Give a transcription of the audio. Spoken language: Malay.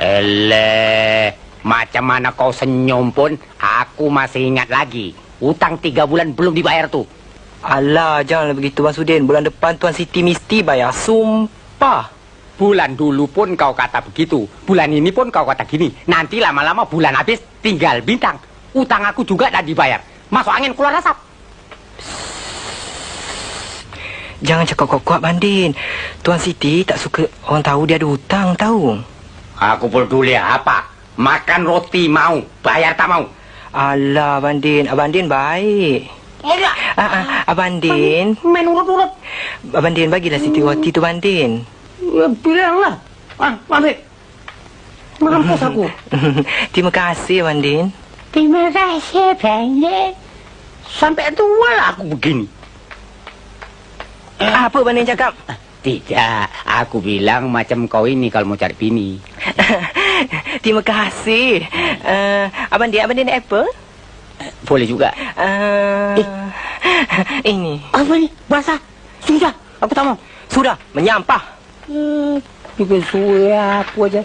Eleh, macam mana kau senyum pun, aku masih ingat lagi. Utang 3 bulan belum dibayar tuh. Alah, janganlah begitu Bang Sudin. Bulan depan Tuan Siti mesti bayar. Sumpah. Bulan dulu pun kau kata begitu. Bulan ini pun kau kata gini. Nanti lama-lama bulan habis tinggal bintang. Utang aku juga dah dibayar. Masuk angin keluar asap. Jangan cakap kuat-kuat, Bandin. Tuan Siti tak suka orang tahu dia ada hutang, tahu. Aku peduli apa? Makan roti mau, bayar tak mau. Alah, Bandin. Abang Din baik. Enggak. Abang Din. Main urut-urut. Abang Din, bagilah Siti roti tu, Bandin. Ya, bilanglah. Ambil. Mampus aku. Terima kasih, Abang Din. Terima kasih, Bandin. Sampai tua lah aku begini. Apa Abang Din cakap? Tidak, aku bilang macam kau ini kalau mau cari bini. Terima kasih. Abang Din naik apa? Boleh juga. Ini. Apa ni? Basah. Sudah, aku tak mau. Sudah, menyampah. Juga suai aku aja.